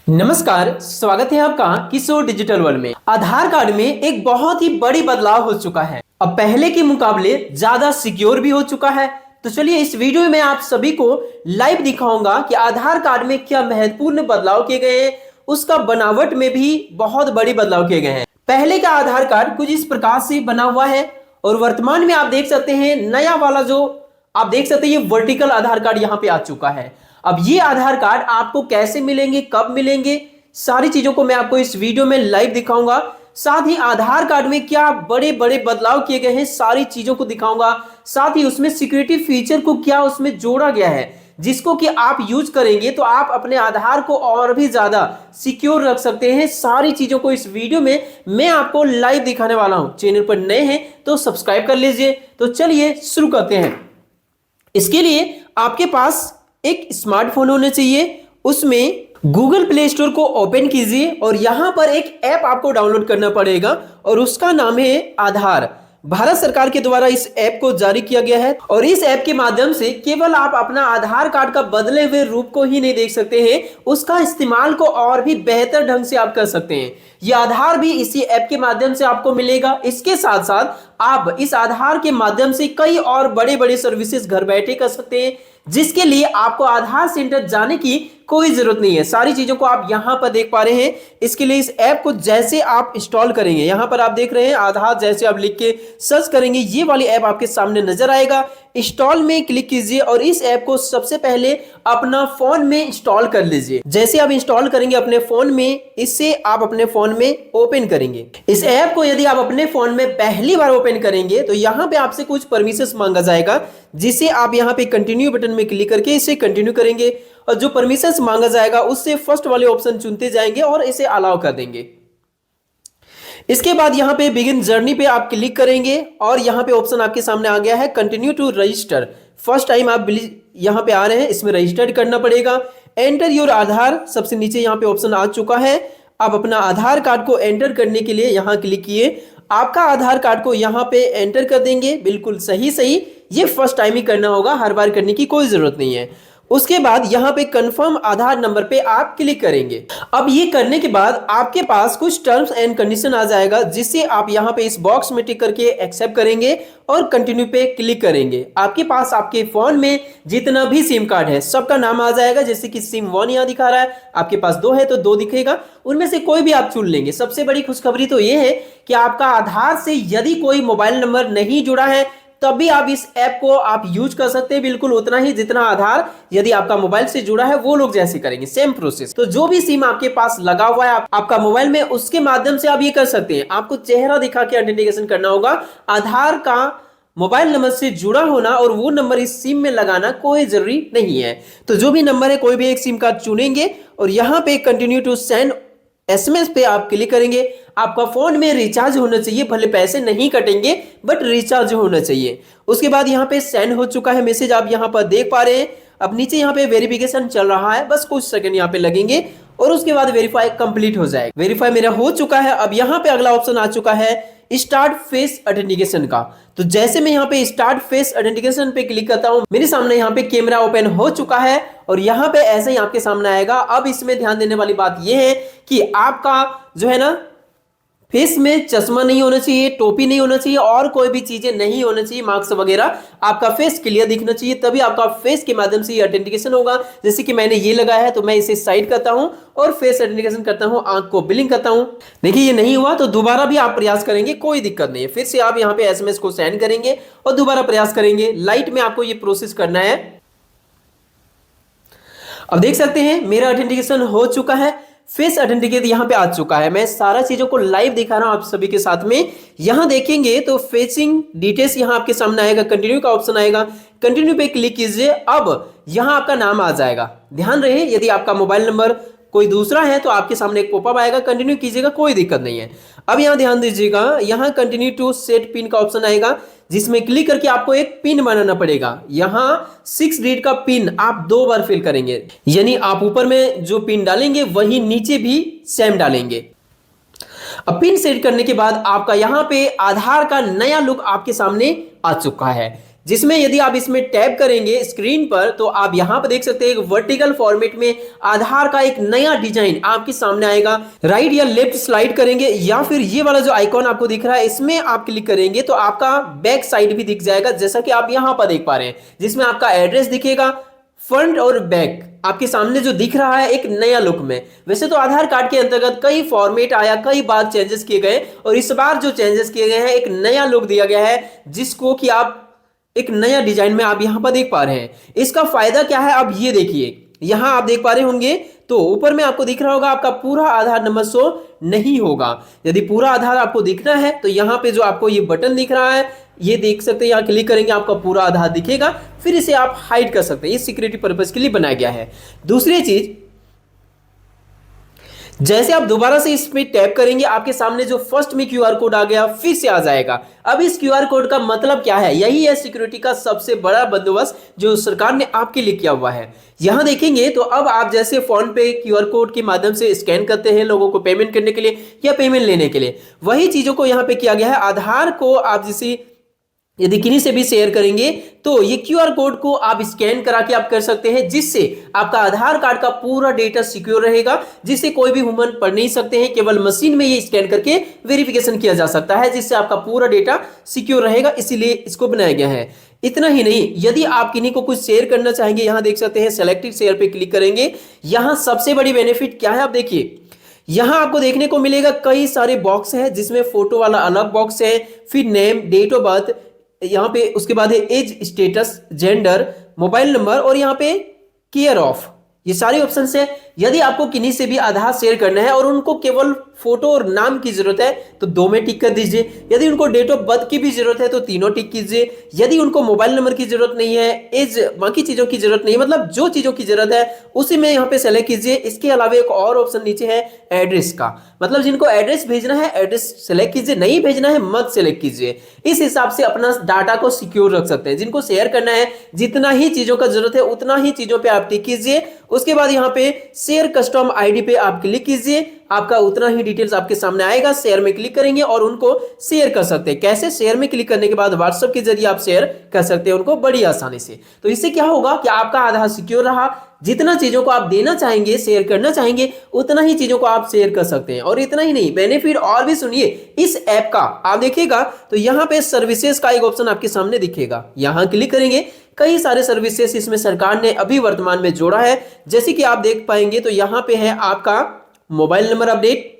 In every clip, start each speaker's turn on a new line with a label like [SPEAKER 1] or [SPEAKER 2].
[SPEAKER 1] नमस्कार, स्वागत है आपका किशोर डिजिटल वर्ल्ड में। आधार कार्ड में एक बहुत ही बड़ी बदलाव हो चुका है। अब पहले के मुकाबले ज्यादा सिक्योर भी हो चुका है। तो चलिए इस वीडियो में मैं आप सभी को लाइव दिखाऊंगा कि आधार कार्ड में क्या महत्वपूर्ण बदलाव किए गए हैं। उसका बनावट में भी बहुत बड़ी बदलाव किए गए हैं। पहले का आधार कार्ड कुछ इस प्रकार से बना हुआ है और वर्तमान में आप देख सकते हैं नया वाला जो आप देख सकते हैं ये वर्टिकल आधार कार्ड यहाँ पे आ चुका है। अब ये आधार कार्ड आपको कैसे मिलेंगे, कब मिलेंगे, सारी चीजों को मैं आपको इस वीडियो में लाइव दिखाऊंगा। साथ ही आधार कार्ड में क्या बड़े बड़े बदलाव किए गए हैं, सारी चीजों को दिखाऊंगा। साथ ही उसमें सिक्योरिटी फीचर को क्या उसमें जोड़ा गया है, जिसको कि आप यूज करेंगे तो आप अपने आधार को और भी ज्यादा सिक्योर रख सकते हैं। सारी चीजों को इस वीडियो में मैं आपको लाइव दिखाने वाला हूं। चैनल पर नए हैं तो सब्सक्राइब कर लीजिए। तो चलिए शुरू करते हैं। इसके लिए आपके पास एक स्मार्टफोन होना चाहिए, उसमें गूगल प्ले स्टोर को ओपन कीजिए और यहां पर एक ऐप आपको डाउनलोड करना पड़ेगा और उसका नाम है आधार। भारत सरकार के द्वारा इस ऐप को जारी किया गया है और इस ऐप के माध्यम से केवल आप अपना आधार कार्ड का बदले हुए रूप को ही नहीं देख सकते हैं, उसका इस्तेमाल को और भी बेहतर ढंग से आप कर सकते हैं। यह आधार भी इसी ऐप के माध्यम से आपको मिलेगा। इसके साथ साथ आप इस आधार के माध्यम से कई और बड़े बड़े सर्विसेज घर बैठे कर सकते हैं, जिसके लिए आपको आधार सेंटर जाने की कोई जरूरत नहीं है। सारी चीजों को आप यहां पर देख पा रहे हैं। इसके लिए इस ऐप को जैसे आप इंस्टॉल करेंगे, यहां पर आप देख रहे हैं आधार, जैसे आप लिख के सर्च करेंगे ये वाली ऐप आपके सामने नजर आएगा। इंस्टॉल में क्लिक कीजिए और इस ऐप को सबसे पहले अपना फोन में इंस्टॉल कर लीजिए। जैसे आप इंस्टॉल करेंगे अपने फोन में, इससे आप अपने फोन में ओपन करेंगे। इस ऐप को यदि आप अपने फोन में पहली बार ओपन करेंगे तो यहां पे आपसे कुछ परमिशंस मांगा जाएगा, जिसे आप यहां पे कंटिन्यू बटन में क्लिक करके इसे कंटिन्यू करेंगे और जो परमिशंस मांगा जाएगा उससे फर्स्ट वाले ऑप्शन चुनते जाएंगे और इसे अलाउ कर देंगे। इसके बाद यहां पे बिगिन जर्नी पे आप क्लिक करेंगे और यहां पे ऑप्शन आपके सामने आ गया है continue to register. First time आप यहां पे आ रहे हैं, इसमें रजिस्टर्ड करना पड़ेगा। एंटर योर आधार, सबसे नीचे यहां पे ऑप्शन आ चुका है। आप अपना आधार कार्ड को एंटर करने के लिए यहां क्लिक किए। आपका आधार कार्ड को यहां पे एंटर कर देंगे, बिल्कुल सही। ये फर्स्ट टाइम ही करना होगा, हर बार करने की कोई जरूरत नहीं है। उसके बाद यहां पे कंफर्म आधार नंबर पे आप क्लिक करेंगे। अब ये करने के बाद आपके पास कुछ टर्म्स एंड कंडीशन आ जाएगा, जिससे आप यहां पे इस बॉक्स में टिक करके एक्सेप्ट करेंगे और कंटिन्यू पे क्लिक करेंगे। आपके पास आपके फोन में जितना भी सिम कार्ड है सबका नाम आ जाएगा। जैसे कि सिम 1 यहां दिखा रहा है, आपके पास 2 है तो 2 दिखेगा, उनमें से कोई भी आप चुन लेंगे। सबसे बड़ी खुशखबरी तो ये है कि आपका आधार से यदि कोई मोबाइल नंबर नहीं जुड़ा है तभी आप इस ऐप को आप यूज कर सकते हैं, बिल्कुल उतना ही जितना आधार यदि आपका मोबाइल से जुड़ा है वो लोग जैसे करेंगे, सेम प्रोसेस। तो जो भी सिम आपके पास लगा हुआ है आपका मोबाइल में, उसके माध्यम से आप ये कर सकते हैं। आपको चेहरा दिखा के ऑथेंटिकेशन करना होगा। आधार का मोबाइल नंबर से जुड़ा होना और वो नंबर इस सिम में लगाना कोई जरूरी नहीं है। तो जो भी नंबर है कोई भी एक सिम कार्ड चुनेंगे और यहां पे कंटिन्यू टू सेंड एसएमएस पे आप क्लिक करेंगे। आपका फोन में रिचार्ज होना चाहिए, भले पैसे नहीं कटेंगे बट रिचार्ज होना चाहिए। उसके बाद यहाँ पे सेंड हो चुका है मैसेज, आप यहाँ पर देख पा रहे हैं। अब नीचे यहाँ पे वेरिफिकेशन चल रहा है, बस कुछ सेकंड यहाँ पे लगेंगे और उसके बाद वेरीफाई कंप्लीट हो जाएगा। वेरीफाई मेरा हो चुका है। अब यहाँ पे अगला ऑप्शन आ चुका है स्टार्ट फेस ऑथेंटिकेशन का। तो जैसे मैं यहाँ पे स्टार्ट फेस ऑथेंटिकेशन पे क्लिक करता हूँ, मेरे सामने यहाँ पे कैमरा ओपन हो चुका है और यहाँ पे ऐसे ही आपके सामने आएगा। अब इसमें ध्यान देने वाली बात यह है कि आपका जो है ना फेस में चश्मा नहीं होना चाहिए, टोपी नहीं होना चाहिए और कोई भी चीजें नहीं होना चाहिए, मार्क्स वगैरह। आपका फेस क्लियर दिखना चाहिए, तभी आपका फेस के माध्यम से ये ऑथेंटिकेशन होगा। जैसे कि मैंने ये लगाया है तो मैं इसे साइड करता हूं और फेस ऑथेंटिकेशन करता हूं, आंख को ब्लिंक करता हूं। देखिए ये नहीं हुआ तो दोबारा भी आप प्रयास करेंगे, कोई दिक्कत नहीं है। फिर से आप यहाँ पे एसएमएस को सेंड करेंगे और दोबारा प्रयास करेंगे। लाइट में आपको ये प्रोसेस करना है। अब देख सकते हैं मेरा ऑथेंटिकेशन हो चुका है, फेस ऑथेंटिकेट यहां पे आ चुका है। मैं सारा चीजों को लाइव दिखा रहा हूं आप सभी के साथ में। यहां देखेंगे तो फेसिंग डिटेल्स यहां आपके सामने आएगा, कंटिन्यू का ऑप्शन आएगा, कंटिन्यू पे क्लिक कीजिए। अब यहां आपका नाम आ जाएगा। ध्यान रहे यदि आपका मोबाइल नंबर कोई दूसरा है तो आपके सामने एक पॉपअप आएगा, कंटिन्यू कीजिएगा, कोई दिक्कत नहीं है। अब यहां ध्यान दीजिएगा, यहां कंटिन्यू टू सेट पिन का ऑप्शन आएगा, जिसमें क्लिक करके आपको एक पिन बनाना पड़ेगा। यहां 6 डिजिट का पिन आप 2 बार फिल करेंगे, यानी आप ऊपर में जो पिन डालेंगे वही नीचे भी सेम डालेंगे। अब पिन सेट करने के बाद आपका यहां पे आधार का नया लुक आपके सामने आ चुका है। जिसमें यदि आप इसमें टैप करेंगे स्क्रीन पर तो आप यहां पर देख सकते हैं एक वर्टिकल फॉर्मेट में आधार का एक नया डिजाइन आपके सामने आएगा। राइट या लेफ्ट स्लाइड करेंगे या फिर ये वाला जो आइकॉन आपको दिख रहा है इसमें आप क्लिक करेंगे तो आपका बैक साइड भी दिख जाएगा, जैसा कि आप यहां पर देख पा रहे हैं, जिसमें आपका एड्रेस दिखेगा। फ्रंट और बैक आपके सामने जो दिख रहा है एक नया लुक में। वैसे तो आधार कार्ड के अंतर्गत कई फॉर्मेट आया, कई बार चेंजेस किए गए और इस बार जो चेंजेस किए गए हैं एक नया लुक दिया गया है, जिसको कि आप एक नया डिजाइन में आप यहां पर देख पा रहे हैं। इसका फायदा क्या है आप ये देखिए, यहां आप देख पा रहे होंगे तो ऊपर में आपको दिख रहा होगा आपका पूरा आधार नंबर शो नहीं होगा। यदि पूरा आधार आपको दिखना है तो यहां पे जो आपको ये बटन दिख रहा है ये देख सकते हैं, यहां क्लिक करेंगे आपका पूरा आधार दिखेगा, फिर इसे आप हाइड कर सकते हैं। ये सिक्योरिटी पर्पज के लिए बनाया गया है। दूसरी चीज, जैसे आप दोबारा से इसमें टैप करेंगे आपके सामने जो फर्स्ट में क्यूआर कोड आ गया फिर से आ जाएगा। अब इस क्यूआर कोड का मतलब क्या है, यही है सिक्योरिटी का सबसे बड़ा बंदोबस्त जो सरकार ने आपके लिए किया हुआ है। यहां देखेंगे तो अब आप जैसे फोन पे क्यूआर कोड के माध्यम से स्कैन करते हैं लोगों को पेमेंट करने के लिए या पेमेंट लेने के लिए, वही चीजों को यहां पे किया गया है। आधार को आप जैसे यदि किन्हीं से भी शेयर करेंगे तो ये क्यूआर कोड को आप स्कैन करा के आप कर सकते हैं, जिससे आपका आधार कार्ड का पूरा डेटा सिक्योर रहेगा, जिससे कोई भी ह्यूमन पढ़ नहीं सकते हैं। केवल मशीन में ये स्कैन करके वेरिफिकेशन किया जा सकता है, जिससे आपका पूरा डेटा सिक्योर रहेगा, इसीलिए इसको बनाया गया है। इतना ही नहीं, यदि आप किन्हीं को कुछ शेयर करना चाहेंगे, यहां देख सकते हैं सेलेक्टेड शेयर पे क्लिक करेंगे। यहां सबसे बड़ी बेनिफिट क्या है आप देखिए, यहां आपको देखने को मिलेगा कई सारे बॉक्स है, जिसमें फोटो वाला अलग बॉक्स है, फिर नेम, डेट ऑफ बर्थ, यहां पे उसके बाद है age, status, gender, mobile number और यहां पे केयर ऑफ, ये सारे ऑप्शन है। यदि आपको किन्हीं से भी आधार शेयर करना है और उनको केवल फोटो और नाम की जरूरत है तो 2 में टिक कर दीजिए। यदि उनको डेट ऑफ बर्थ की भी जरूरत है तो 3 टिक कीजिए। यदि उनको मोबाइल नंबर की जरूरत नहीं है, एज, बाकी चीजों की जरूरत नहीं, मतलब जो चीजों की जरूरत है उसी में यहाँ पे सेलेक्ट कीजिए। इसके अलावा एक और ऑप्शन नीचे है एड्रेस का, मतलब जिनको एड्रेस भेजना है एड्रेस सेलेक्ट कीजिए, नहीं भेजना है मत सेलेक्ट कीजिए। इस हिसाब से अपना डाटा को सिक्योर रख सकते हैं। जिनको शेयर करना है जितना ही चीजों का जरूरत है उतना ही चीजों पे आप टिक कीजिए। उसके बाद यहाँ पे शेयर कस्टम आईडी पे आप क्लिक कीजिए, आपका उतना ही डिटेल्स आपके सामने आएगा। शेयर में क्लिक करेंगे और उनको शेयर कर सकते हैं। कैसे? शेयर में क्लिक करने के बाद व्हाट्सएप के जरिए आप शेयर कर सकते हैं उनको बड़ी आसानी से। तो इससे क्या होगा कि आपका आधार सिक्योर रहा, जितना चीजों को आप देना चाहेंगे शेयर करना चाहेंगे उतना ही चीजों को आप शेयर कर सकते हैं। और इतना ही नहीं, बेनिफिट और भी सुनिए इस ऐप का। आप देखिएगा तो यहाँ पे सर्विसेज का एक ऑप्शन आपके सामने दिखेगा, यहां क्लिक करेंगे। कई सारे सर्विसेज इसमें सरकार ने अभी वर्तमान में जोड़ा है, जैसे कि आप देख पाएंगे तो यहां पे है आपका मोबाइल नंबर अपडेट,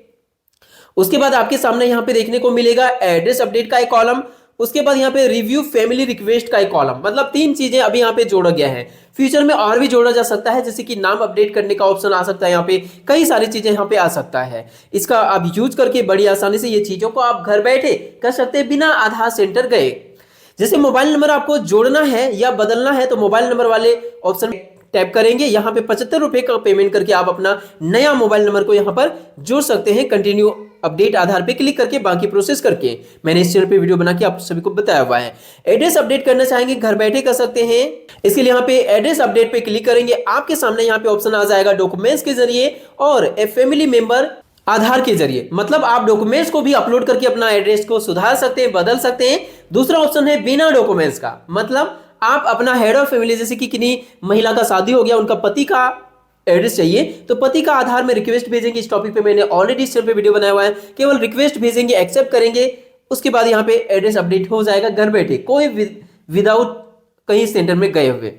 [SPEAKER 1] उसके बाद आपके सामने यहां पे देखने को मिलेगा एड्रेस अपडेट का एक कॉलम, उसके बाद यहाँ पे रिव्यू फैमिली रिक्वेस्ट का एक कॉलम। मतलब 3 चीजें अभी यहाँ पे जोड़ा गया है। फ्यूचर में और भी जोड़ा जा सकता है, जैसे कि नाम अपडेट करने का ऑप्शन आ सकता है, यहाँ पे कई सारी चीजें यहाँ पे आ सकता है। इसका आप यूज करके बड़ी आसानी से ये चीजों को आप घर बैठे कर सकते हैं बिना आधार सेंटर गए। जैसे मोबाइल नंबर आपको जोड़ना है या बदलना है तो मोबाइल नंबर वाले ऑप्शन टैप करेंगे, यहाँ पे 75 रुपए का पेमेंट करके आप अपना नया मोबाइल नंबर को यहाँ पर जोड़ सकते हैं। कंटिन्यू अपडेट आधार पे क्लिक करके बाकी प्रोसेस करके मैंने इस चैनल पे वीडियो बना के आप सभी को बताया हुआ है। एड्रेस अपडेट करना चाहेंगे घर बैठे कर सकते हैं। इसके लिए यहाँ पे एड्रेस अपडेट पे क्लिक करेंगे, आपके सामने यहाँ पे ऑप्शन आ जाएगा डॉक्यूमेंट्स के जरिए और ए फैमिली मेंबर आधार के जरिए। मतलब आप डॉक्यूमेंट्स को भी अपलोड करके अपना एड्रेस को सुधार सकते हैं, बदल सकते हैं। दूसरा ऑप्शन है बिना डॉक्यूमेंट्स का, मतलब आप अपना हेड ऑफ फैमिली, जैसे कि किन्हीं महिला का शादी हो गया, उनका पति का एड्रेस चाहिए तो पति का आधार में रिक्वेस्ट भेजेंगे। इस टॉपिक पे मैंने ऑलरेडी इस चैनल पे वीडियो बनाया हुआ है। केवल रिक्वेस्ट भेजेंगे, एक्सेप्ट करेंगे, उसके बाद यहाँ पे एड्रेस अपडेट हो जाएगा घर बैठे, कोई विदाउट कहीं सेंटर में गए हुए।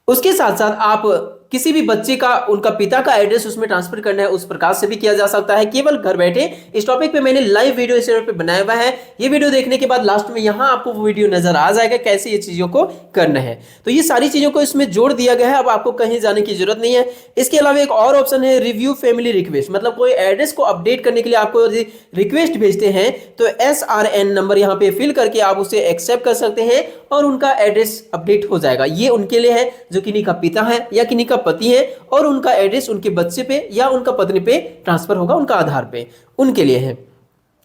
[SPEAKER 1] उसके साथ साथ आप किसी भी बच्चे का उनका पिता का एड्रेस उसमें ट्रांसफर करना है, उस प्रकार से भी किया जा सकता है, केवल घर बैठे। इस टॉपिक पे मैंने लाइव वीडियो इस चैनल पे बनाया हुआ है। ये वीडियो देखने के बाद लास्ट में यहां आपको वो वीडियो नजर आ जाएगा कैसे ये चीजों को करना है। तो ये सारी चीजों को इसमें जोड़ दिया गया है, अब आपको कहीं जाने की जरूरत नहीं है। इसके अलावा एक और ऑप्शन है रिव्यू फैमिली रिक्वेस्ट, मतलब कोई एड्रेस को अपडेट करने के लिए आपको रिक्वेस्ट भेजते हैं तो SRN नंबर यहाँ पे फिल करके आप उसे एक्सेप्ट कर सकते हैं और उनका एड्रेस अपडेट हो जाएगा। ये उनके लिए है जो किन्हीं का पिता है या किन्हीं का पति है और उनका एड्रेस उनके बच्चे पे या उनका पत्नी पे ट्रांसफर होगा, उनका आधार पे, उनके लिए है।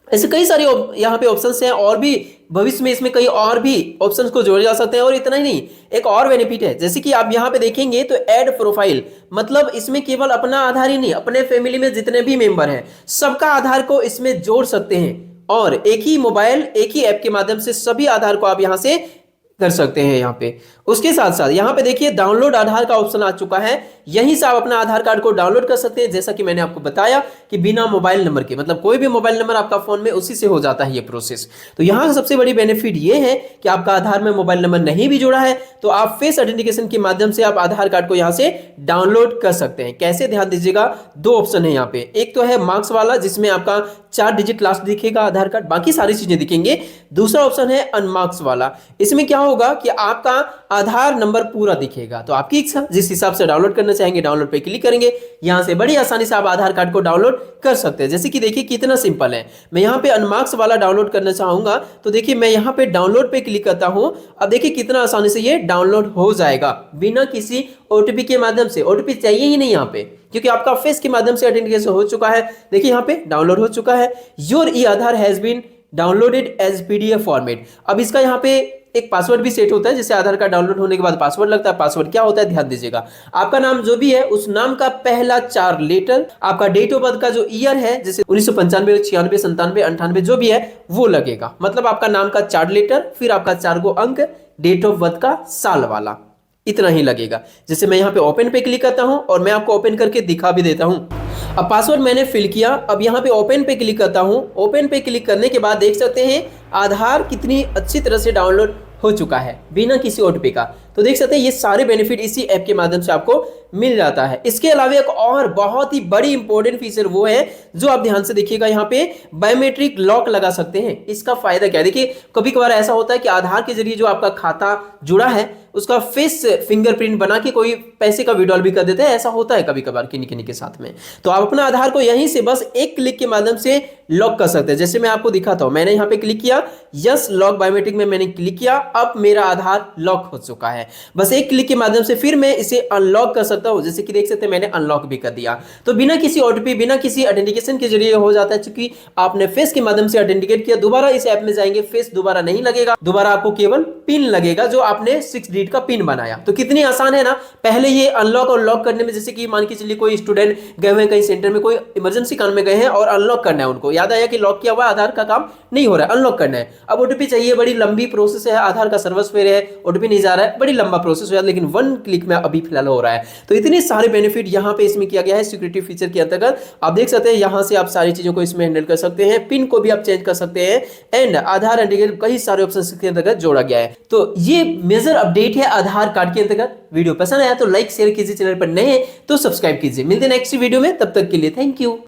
[SPEAKER 1] ऐसे कई सारे यहाँ पे ऑप्शंस हैं और भी भविष्य में इसमें कई और भी ऑप्शंस को जोड़े जा सकते हैं। और इतना ही नहीं, एक और बेनिफिट है, जैसे कि आप यहाँ पे देखेंगे तो ऐड प्रोफाइल, मतलब इसमें केवल अपना आधार ही नहीं, अपने फैमिली में जितने भी मेंबर हैं सबका आधार को इसमें जोड़ सकते हैं और एक ही मोबाइल एक ही ऐप के माध्यम से सभी आधार को आप यहाँ से कर सकते हैं यहाँ पे। उसके साथ साथ यहाँ पे देखिए डाउनलोड आधार का ऑप्शन आ चुका है। यहीं से आप अपना आधार कार्ड को डाउनलोड कर सकते हैं, जैसा कि मैंने आपको बताया कि बिना मोबाइल नंबर के, मतलब कोई भी मोबाइल नंबर आपका फोन में उसी से हो जाता है ये प्रोसेस। तो यहाँ का सबसे बड़ी बेनिफिट ये है कि आपका आधार में मोबाइल नंबर नहीं भी जुड़ा है तो आप फेस आइडेंटिफिकेशन के माध्यम से आप आधार कार्ड को यहाँ से डाउनलोड कर सकते हैं। कैसे, ध्यान दीजिएगा, दो ऑप्शन है यहाँ पे। एक तो है मार्क्स वाला जिसमें आपका 4 डिजिट लास्ट दिखेगा आधार कार्ड, बाकी सारी चीजें दिखेंगे। दूसरा ऑप्शन है अनमार्क्स वाला। इसमें क्या होगा कि आपका आधार नंबर पूरा दिखेगा। तो आपकी इच्छा, जिस हिसाब से डाउनलोड करना चाहेंगे डाउनलोड पे क्लिक करेंगे, यहां से बड़ी आसानी से आप आधार कार्ड को डाउनलोड कर सकते हैं। जैसे कि देखिए कितना सिंपल है। मैं यहां पे अनमार्क्स वाला डाउनलोड करना चाहूंगा तो देखिए मैं यहां पे डाउनलोड पे क्लिक करता हूं। अब देखिए कितना आसानी से ये डाउनलोड हो जाएगा बिना किसी ओटीपी के माध्यम से। ओटीपी चाहिए ही नहीं यहाँ पे, क्योंकि आपका फेस के माध्यम से आइडेंटिफिकेशन हो चुका है। देखिए यहाँ पे डाउनलोड हो चुका है। Your e Aadhaar has been downloaded as PDF format. अब इसका यहाँ पे एक पासवर्ड भी सेट होता है, जैसे आधार कार्ड डाउनलोड होने के बाद पासवर्ड लगता है। पासवर्ड क्या होता है ध्यान दीजिएगा, आपका नाम जो भी है उस नाम का पहला 4 लेटर, आपका डेट ऑफ बर्थ का जो ईयर है, जैसे 1995, 96, 97, 98 जो भी है वो लगेगा। मतलब आपका नाम का 4 लेटर, फिर आपका 4 गो अंक, डेट ऑफ बर्थ का साल वाला, इतना ही लगेगा। जैसे मैं यहाँ पे ओपन पे क्लिक करता हूँ और मैं आपको ओपन करके दिखा भी देता हूँ। अब पासवर्ड मैंने फिल किया। अब यहाँ पे ओपन पे क्लिक करता हूँ। ओपन पे क्लिक करने के बाद देख सकते हैं आधार कितनी अच्छी तरह से डाउनलोड हो चुका है बिना किसी ओटीपी का। तो देख सकते हैं ये सारे बेनिफिट इसी ऐप के माध्यम से आपको मिल जाता है। इसके अलावा एक और बहुत ही बड़ी इंपॉर्टेंट फीचर वो है जो आप ध्यान से देखिएगा, यहाँ पे बायोमेट्रिक लॉक लगा सकते हैं। इसका फायदा क्या है, देखिए कभी कभार ऐसा होता है कि आधार के जरिए जो आपका खाता जुड़ा है उसका फेस फिंगरप्रिंट बना के कोई पैसे का विड्रॉल भी कर देते हैं। ऐसा होता है कभी कभार किन्हीं किन्हीं के साथ में। तो आप अपना आधार को यहीं से बस एक क्लिक के माध्यम से लॉक कर सकते हैं। जैसे मैं आपको दिखाता हूं, मैंने यहाँ पे क्लिक किया, यस लॉक बायोमेट्रिक में मैंने क्लिक किया। अब मेरा आधार लॉक हो चुका है। बस एक क्लिक के माध्यम से फिर मैं इसे अनलॉक कर सकता हूं। जैसे कि देख सकते हैं मैंने अनलॉक भी कर दिया। तो बिना किसी ओटीपी, बिना किसी आइडेंटिफिकेशन के जरिए हो जाता है, क्योंकि आपने फेस के माध्यम से आइडेंटिफिकेट किया। दोबारा इस ऐप में जाएंगे, फेस दोबारा नहीं लगेगा, दोबारा आपको केवल पिन लगेगा जो आपने 6 डिजिट का पिन बनाया। तो कितनी आसान है ना। पहले ये अनलॉक और लॉक करने में, जैसे कि मान के चलिए कोई स्टूडेंट गए हुए कहीं सेंटर में, कोई इमरजेंसी काम में गए हैं और अनलॉक करना है, उनको याद आया कि लॉक किया हुआ आधार का काम नहीं हो रहा है, अनलॉक करना है। अब ओटीपी चाहिए, बड़ी लंबी प्रोसेस है, आधार का सर्वर फेल है, ओटीपी नहीं जा रहा है, बड़ी लंबा प्रोसेस हो जाता है, लेकिन 1 क्लिक में अभी फिलहाल हो रहा है। तो इतने सारे बेनिफिट यहाँ पे इसमें किया गया है सिक्योरिटी फीचर के अंतर्गत। आप देख सकते हैं यहाँ से आप सारी चीजों को इसमें हैंडल कर सकते हैं, पिन को भी आप चेंज कर सकते हैं, एंड आधार इंडिकेट कई सारे ऑप्शन के अंतर्गत जोड़ा गया है। तो ये मेजर अपडेट है आधार कार्ड के अंतर्गत। वीडियो पसंद आया तो लाइक शेयर कीजिए, चैनल पर नए हैं तो सब्सक्राइब कीजिए। मिलते हैं नेक्स्ट वीडियो में, तब तक के लिए थैंक यू।